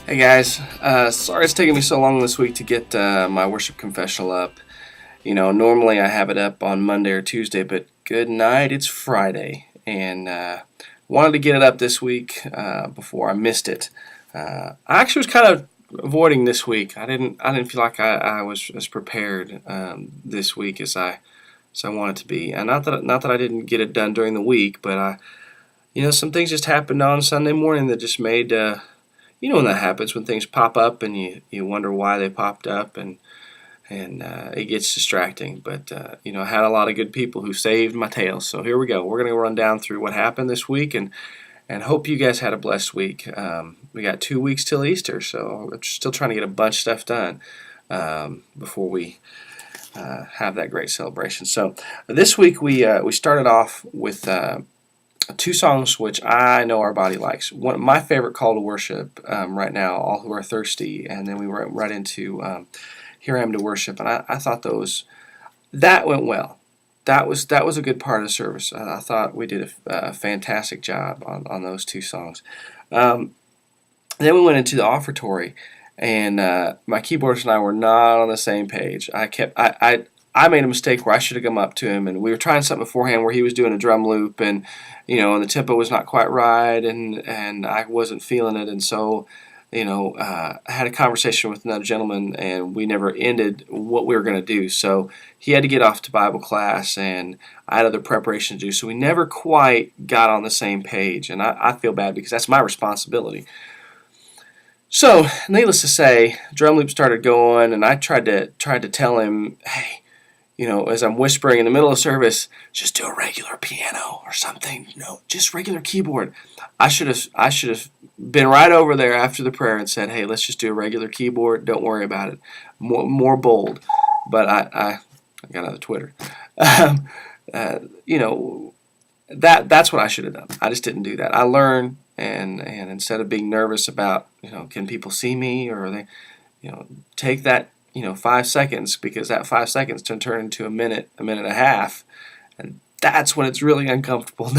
Hey guys, sorry it's taking me so long this week to get my worship confessional up. Normally I have it up on Monday or Tuesday, but good night, it's Friday, and wanted to get it up this week before I missed it. I actually was kind of avoiding this week. I didn't feel like I was as prepared this week as I wanted to be, and not that I didn't get it done during the week, but some things just happened on Sunday morning that just made. When that happens, when things pop up and you wonder why they popped up, and it gets distracting. But I had a lot of good people who saved my tail. So here we go. We're going to run down through what happened this week, and hope you guys had a blessed week. We got 2 weeks till Easter, so I'm still trying to get a bunch of stuff done before we have that great celebration. So this week we started off with. Two songs which I know our body likes. One, my favorite call to worship right now, All Who Are Thirsty, and then we went right into Here I Am to Worship, and I thought that went well. That was a good part of the service. I thought we did a fantastic job on those two songs. Then we went into the offertory, and my keyboardist and I were not on the same page. I made a mistake where I should have come up to him, and we were trying something beforehand where he was doing a drum loop, and the tempo was not quite right, and I wasn't feeling it, and so I had a conversation with another gentleman, and we never ended what we were going to do. So he had to get off to Bible class, and I had other preparation to do, so we never quite got on the same page, and I feel bad because that's my responsibility. So, needless to say, drum loop started going, and I tried to tell him, hey, as I'm whispering in the middle of service, just do a regular piano or something. Just regular keyboard. I should have been right over there after the prayer and said, hey, let's just do a regular keyboard. Don't worry about it. More bold. But I got another Twitter. That's what I should have done. I just didn't do that. I learned, and instead of being nervous about, can people see me, or are they, take that 5 seconds, because that 5 seconds can turn into a minute and a half, and that's when it's really uncomfortable.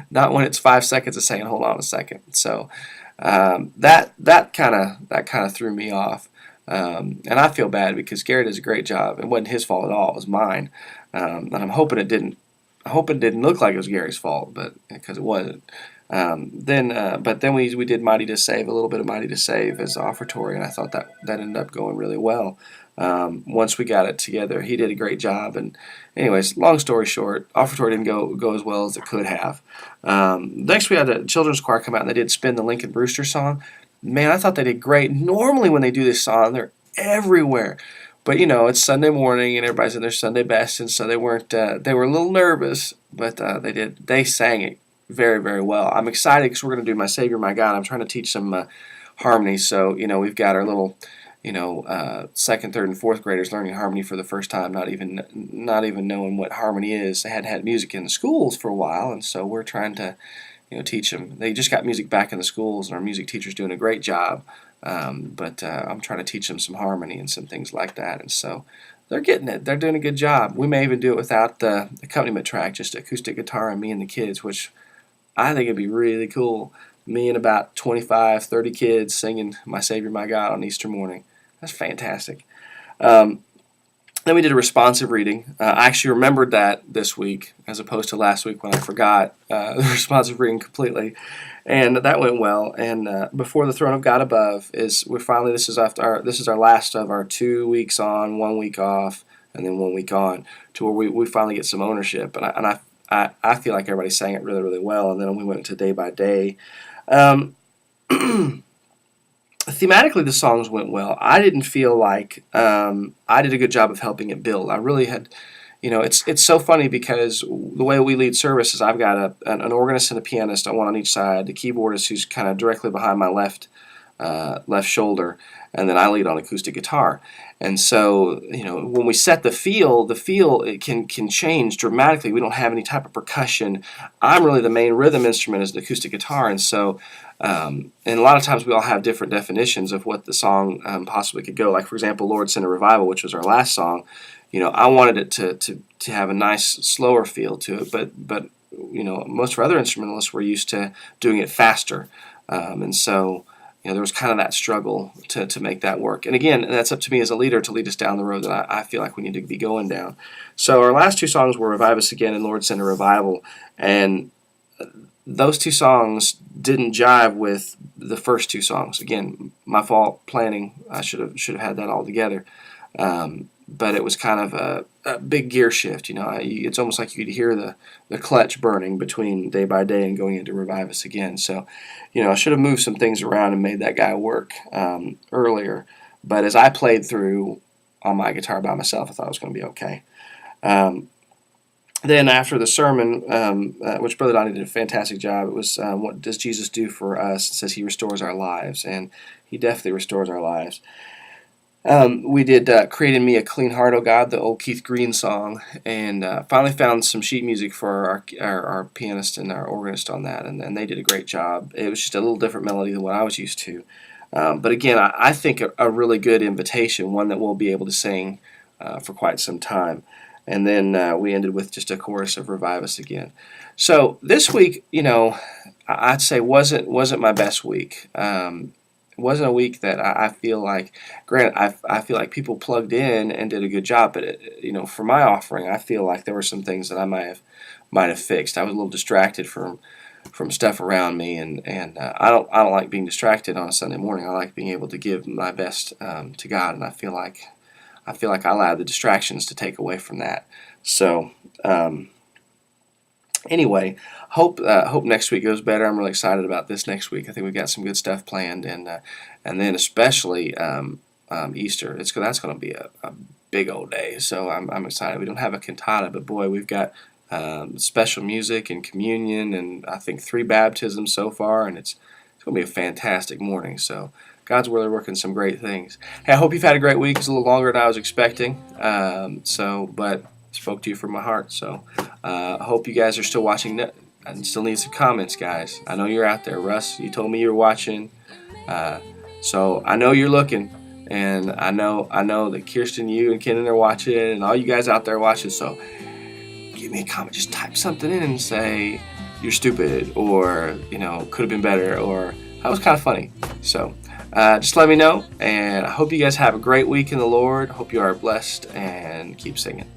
Not when it's 5 seconds of saying, "Hold on a second." So that kind of threw me off, and I feel bad because Gary does a great job. It wasn't his fault at all; it was mine, and I'm hoping it didn't. I hope it didn't look like it was Gary's fault, but because it wasn't. But then we did Mighty to Save, a little bit of Mighty to Save as offertory, and I thought that ended up going really well. Once we got it together, he did a great job. And anyways, long story short, offertory didn't go as well as it could have. Next, we had the children's choir come out, and they did Spin the Lincoln Brewster song. Man, I thought they did great. Normally when they do this song, they're everywhere. But it's Sunday morning and everybody's in their Sunday best, and so they weren't. They were a little nervous, but they sang it very, very well. I'm excited because we're going to do My Savior, My God. I'm trying to teach some harmony. So we've got our little second, third, and fourth graders learning harmony for the first time, not even knowing what harmony is. They hadn't had music in the schools for a while, and so we're trying to teach them. They just got music back in the schools, and our music teacher's doing a great job. But I'm trying to teach them some harmony and some things like that, and so they're getting it. They're doing a good job. We may even do it without the accompaniment track, just acoustic guitar and me and the kids, which I think it'd be really cool. Me and about 25, 30 kids singing My Savior, My God on Easter morning. That's fantastic. Then we did a responsive reading. I actually remembered that this week as opposed to last week when I forgot the responsive reading completely. And that went well. And Before the Throne of God Above this is our last of our 2 weeks on, 1 week off, and then 1 week on, to where we finally get some ownership. And I feel like everybody sang it really, really well. And then we went to Day by Day. Thematically, the songs went well. I didn't feel like I did a good job of helping it build. I really had, it's so funny because the way we lead service is I've got an organist and a pianist, one on each side, the keyboardist who's kind of directly behind my left shoulder, and then I lead on acoustic guitar. And so, when we set the feel it can change dramatically. We don't have any type of percussion. I'm really the main rhythm instrument is the acoustic guitar, and so, and a lot of times we all have different definitions of what the song possibly could go. Like, for example, Lord Send a Revival, which was our last song. I wanted it to have a nice, slower feel to it, but most of our other instrumentalists were used to doing it faster, and so there was kind of that struggle to make that work. And again, that's up to me as a leader to lead us down the road that I feel like we need to be going down. So our last two songs were Revive Us Again and Lord Send a Revival. And those two songs didn't jive with the first two songs. Again, my fault planning. I should have had that all together. But it was kind of a big gear shift. It's almost like you could hear the clutch burning between Day by Day and going into Revive Us Again. So, I should have moved some things around and made that guy work earlier. But as I played through on my guitar by myself, I thought it was going to be okay. Then after the sermon, which Brother Donnie did a fantastic job, it was what does Jesus do for us? It says he restores our lives, and he definitely restores our lives. We did Create in Me a Clean Heart, O God, the old Keith Green song, and finally found some sheet music for our pianist and our organist on that, and they did a great job. It was just a little different melody than what I was used to. But again, I think a really good invitation, one that we'll be able to sing for quite some time. And then we ended with just a chorus of Revive Us Again. So this week, I'd say wasn't my best week. It wasn't a week that I feel like, granted, I feel like people plugged in and did a good job, but for my offering, I feel like there were some things that I might have fixed. I was a little distracted from stuff around me, and I don't like being distracted on a Sunday morning. I like being able to give my best to God, and I feel like I allowed the distractions to take away from that. So anyway, hope next week goes better. I'm really excited about this next week. I think we've got some good stuff planned, and then especially Easter. That's going to be a big old day. So I'm excited. We don't have a cantata, but boy, we've got special music and communion, and I think 3 baptisms so far, and it's going to be a fantastic morning. So God's really working some great things. Hey, I hope you've had a great week. It's a little longer than I was expecting, but spoke to you from my heart. So I hope you guys are still watching. I still need some comments, guys. I know you're out there. Russ, you told me you were watching, so I know you're looking, and I know that Kirsten, you, and Kenan are watching, and all you guys out there watching. So give me a comment. Just type something in and say you're stupid, or could have been better, or that was kind of funny. So just let me know, and I hope you guys have a great week in the Lord. Hope you are blessed, and keep singing.